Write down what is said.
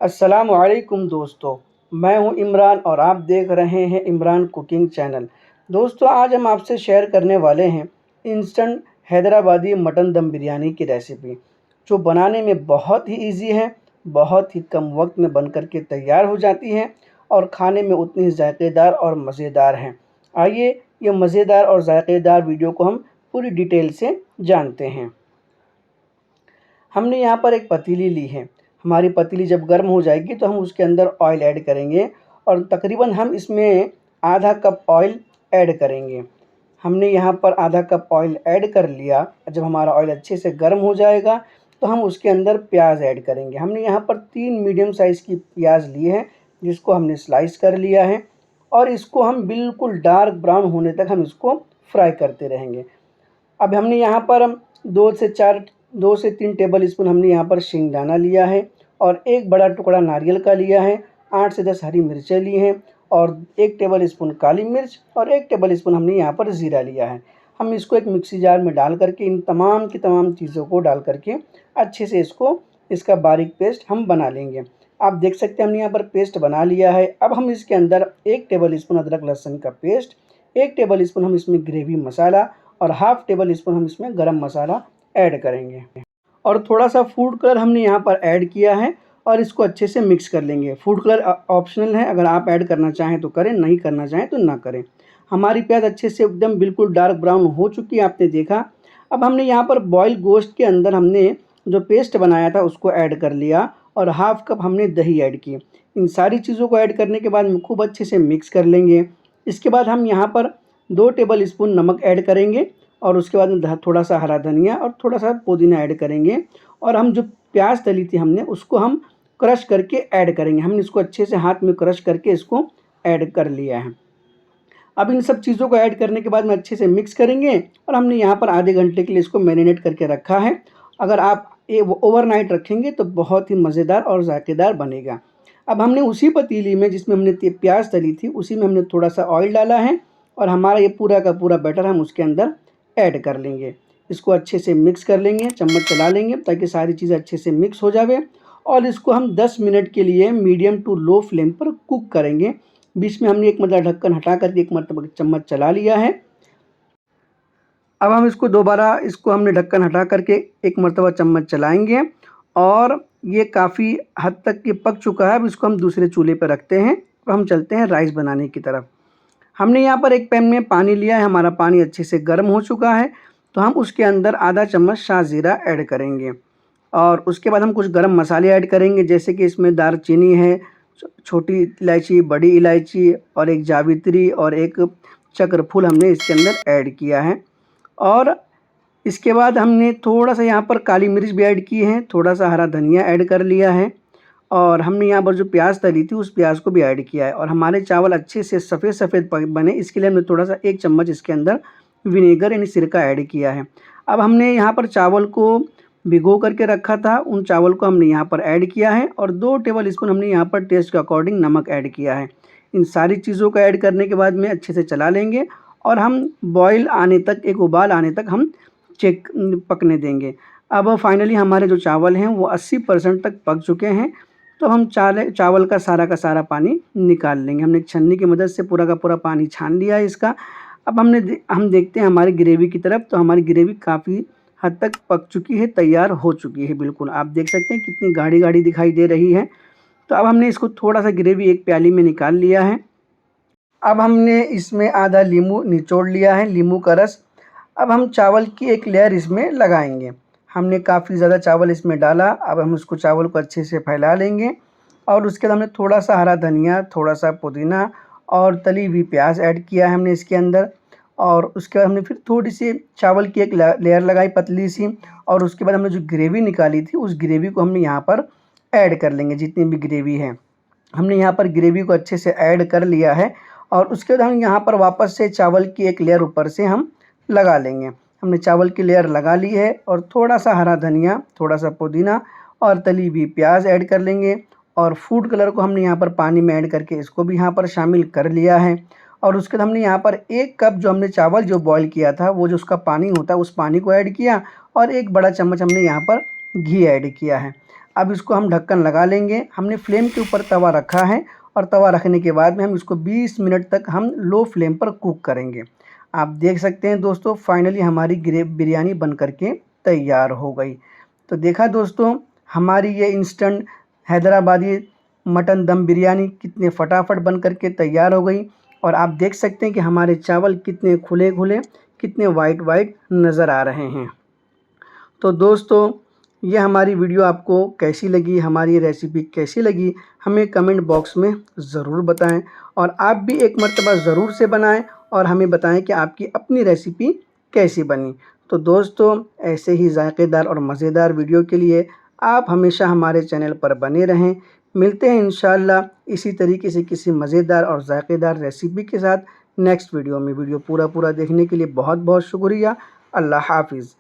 अस्सलामुअलैकुम दोस्तों, मैं हूं इमरान और आप देख रहे हैं इमरान कुकिंग चैनल। दोस्तों, आज हम आपसे शेयर करने वाले हैं इंस्टेंट हैदराबादी मटन दम बिरयानी की रेसिपी, जो बनाने में बहुत ही इजी है, बहुत ही कम वक्त में बनकर के तैयार हो जाती है और खाने में उतनी ही जायकेदार और मज़ेदार हैं। आइए ये मज़ेदार और जायकेदार वीडियो को हम पूरी डिटेल से जानते हैं। हमने यहाँ पर एक पतीली ली है। हमारी पतीली जब गर्म हो जाएगी तो हम उसके अंदर ऑयल ऐड करेंगे और तकरीबन हम इसमें आधा कप ऑयल ऐड करेंगे। हमने यहाँ पर आधा कप ऑयल ऐड कर लिया। जब हमारा ऑयल अच्छे से गर्म हो जाएगा तो हम उसके अंदर प्याज ऐड करेंगे। हमने यहाँ पर 3 मीडियम साइज़ की प्याज ली है, जिसको हमने स्लाइस कर लिया है और इसको हम बिल्कुल डार्क ब्राउन होने तक हम इसको फ्राई करते रहेंगे। अब हमने यहाँ पर 2 से 3 टेबल स्पून हमने यहाँ पर शिंगदाना लिया है और एक बड़ा टुकड़ा नारियल का लिया है, 8 से 10 हरी मिर्चें ली हैं और 1 टेबल स्पून काली मिर्च और 1 टेबल स्पून हमने यहाँ पर ज़ीरा लिया है। हम इसको एक मिक्सी जार में डाल करके इन तमाम की तमाम चीज़ों को डाल करके अच्छे से इसका बारीक पेस्ट हम बना लेंगे। आप देख सकते हैं हमने यहाँ पर पेस्ट बना लिया है। अब हम इसके अंदर 1 टेबल स्पून अदरक लहसुन का पेस्ट, 1 टेबल स्पून हम इसमें ग्रेवी मसाला और हाफ़ टेबल स्पून हम इसमें गरम मसाला ऐड करेंगे और थोड़ा सा फूड कलर हमने यहाँ पर ऐड किया है और इसको अच्छे से मिक्स कर लेंगे। फूड कलर ऑप्शनल है, अगर आप ऐड करना चाहें तो करें, नहीं करना चाहें तो ना करें। हमारी प्याज अच्छे से एकदम बिल्कुल डार्क ब्राउन हो चुकी है, आपने देखा। अब हमने यहाँ पर बॉयल गोश्त के अंदर हमने जो पेस्ट बनाया था उसको ऐड कर लिया और हाफ़ कप हमने दही ऐड की। इन सारी चीज़ों को ऐड करने के बाद हम खूब अच्छे से मिक्स कर लेंगे। इसके बाद हम यहाँ पर 2 टेबल स्पून नमक ऐड करेंगे और उसके बाद थोड़ा सा हरा धनिया और थोड़ा सा पुदीना ऐड करेंगे और हम जो प्याज तली थी हमने उसको हम क्रश करके ऐड करेंगे। हमने इसको अच्छे से हाथ में क्रश करके इसको ऐड कर लिया है। अब इन सब चीज़ों को ऐड करने के बाद में अच्छे से मिक्स करेंगे और हमने यहाँ पर आधे घंटे के लिए इसको मैरिनेट करके रखा है। अगर आप ओवरनाइट रखेंगे तो बहुत ही मज़ेदार और जायकेदार बनेगा। अब हमने उसी पतीली में जिसमें हमने प्याज तली थी उसी में हमने थोड़ा सा ऑयल डाला है और हमारा ये पूरा का पूरा बैटर हम उसके अंदर ऐड कर लेंगे। इसको अच्छे से मिक्स कर लेंगे, चम्मच चला लेंगे ताकि सारी चीज़ें अच्छे से मिक्स हो जावे और इसको हम 10 मिनट के लिए मीडियम टू लो फ्लेम पर कुक करेंगे। बीच में हमने एक मरतबा ढक्कन हटा करके एक मरतबा चम्मच चला लिया है। अब हम इसको हमने ढक्कन हटा करके एक मरतबा चम्मच चलाएंगे और ये काफ़ी हद तक ये पक चुका है। अब इसको हम दूसरे चूल्हे पर रखते हैं और हम चलते हैं राइस बनाने की तरफ। हमने यहाँ पर एक पैन में पानी लिया है, हमारा पानी अच्छे से गर्म हो चुका है तो हम उसके अंदर आधा चम्मच शाहज़ीरा ऐड करेंगे और उसके बाद हम कुछ गरम मसाले ऐड करेंगे, जैसे कि इसमें दालचीनी है, छोटी इलायची, बड़ी इलायची और एक जावित्री और एक चक्रफूल हमने इसके अंदर ऐड किया है। और इसके बाद हमने थोड़ा सा यहाँ पर काली मिर्च भी ऐड की है, थोड़ा सा हरा धनिया ऐड कर लिया है और हमने यहाँ पर जो प्याज तली थी उस प्याज को भी ऐड किया है। और हमारे चावल अच्छे से सफ़ेद सफ़ेद बने, इसके लिए हमने थोड़ा सा 1 चम्मच इसके अंदर विनेगर यानी सिरका ऐड किया है। अब हमने यहाँ पर चावल को भिगो करके रखा था, उन चावल को हमने यहाँ पर ऐड किया है और 2 टेबल स्पून हमने यहाँ पर टेस्ट के अकॉर्डिंग नमक ऐड किया है। इन सारी चीज़ों को ऐड करने के बाद में अच्छे से चला लेंगे और हम बॉयल आने तक, एक उबाल आने तक हम पकने देंगे। अब फाइनली हमारे जो चावल हैं वो 80% तक पक चुके हैं, तो हम चावल का सारा पानी निकाल लेंगे। हमने एक छन्नी की मदद से पूरा का पूरा पानी छान लिया है इसका। अब हम देखते हैं हमारी ग्रेवी की तरफ, तो हमारी ग्रेवी काफ़ी हद तक पक चुकी है, तैयार हो चुकी है बिल्कुल। आप देख सकते हैं कितनी गाढ़ी गाढ़ी दिखाई दे रही है। तो अब हमने इसको थोड़ा सा ग्रेवी एक प्याली में निकाल लिया है। अब हमने इसमें आधा नींबू निचोड़ लिया है, नींबू का रस। अब हम चावल की एक लेयर इसमें लगाएंगे। हमने काफ़ी ज़्यादा चावल इसमें डाला। अब हम इसको चावल को अच्छे से फैला लेंगे और उसके बाद हमने थोड़ा सा हरा धनिया, थोड़ा सा पुदीना और तली हुई प्याज ऐड किया है हमने इसके अंदर। और उसके बाद हमने फिर थोड़ी सी चावल की एक लेयर लगाई पतली सी और उसके बाद हमने जो ग्रेवी निकाली थी उस ग्रेवी को हमने यहाँ पर ऐड कर लेंगे। जितनी भी ग्रेवी है हमने यहाँ पर ग्रेवी को अच्छे से ऐड कर लिया है और उसके बाद हम यहाँ पर वापस से चावल की एक लेयर ऊपर से हम लगा लेंगे। हमने चावल की लेयर लगा ली है और थोड़ा सा हरा धनिया, थोड़ा सा पुदीना और तली हुई प्याज ऐड कर लेंगे और फूड कलर को हमने यहाँ पर पानी में ऐड करके इसको भी यहाँ पर शामिल कर लिया है। और उसके बाद हमने यहाँ पर 1 कप जो हमने चावल जो बॉईल किया था वो जो उसका पानी होता है उस पानी को ऐड किया और 1 बड़ा चम्मच हमने यहाँ पर घी ऐड किया है। अब इसको हम ढक्कन लगा लेंगे। हमने फ्लेम के ऊपर तवा रखा है और तवा रखने के बाद में हम इसको 20 मिनट तक हम लो फ्लेम पर कुक करेंगे। आप देख सकते हैं दोस्तों, फाइनली हमारी बिरयानी बन करके तैयार हो गई। तो देखा दोस्तों, हमारी ये इंस्टेंट हैदराबादी मटन दम बिरयानी कितने फटाफट बन करके तैयार हो गई। और आप देख सकते हैं कि हमारे चावल कितने खुले खुले, कितने वाइट वाइट नज़र आ रहे हैं। तो दोस्तों, ये हमारी वीडियो आपको कैसी लगी, हमारी रेसिपी कैसी लगी, हमें कमेंट बॉक्स में ज़रूर बताएं। और आप भी एक मर्तबा ज़रूर से बनाएं और हमें बताएं कि आपकी अपनी रेसिपी कैसी बनी। तो दोस्तों, ऐसे ही जायकेदार और मज़ेदार वीडियो के लिए आप हमेशा हमारे चैनल पर बने रहें। मिलते हैं इंशाअल्लाह इसी तरीके से किसी मज़ेदार और जायकेदार रेसिपी के साथ नेक्स्ट वीडियो में। वीडियो पूरा देखने के लिए बहुत बहुत शुक्रिया। अल्लाह हाफ़िज़।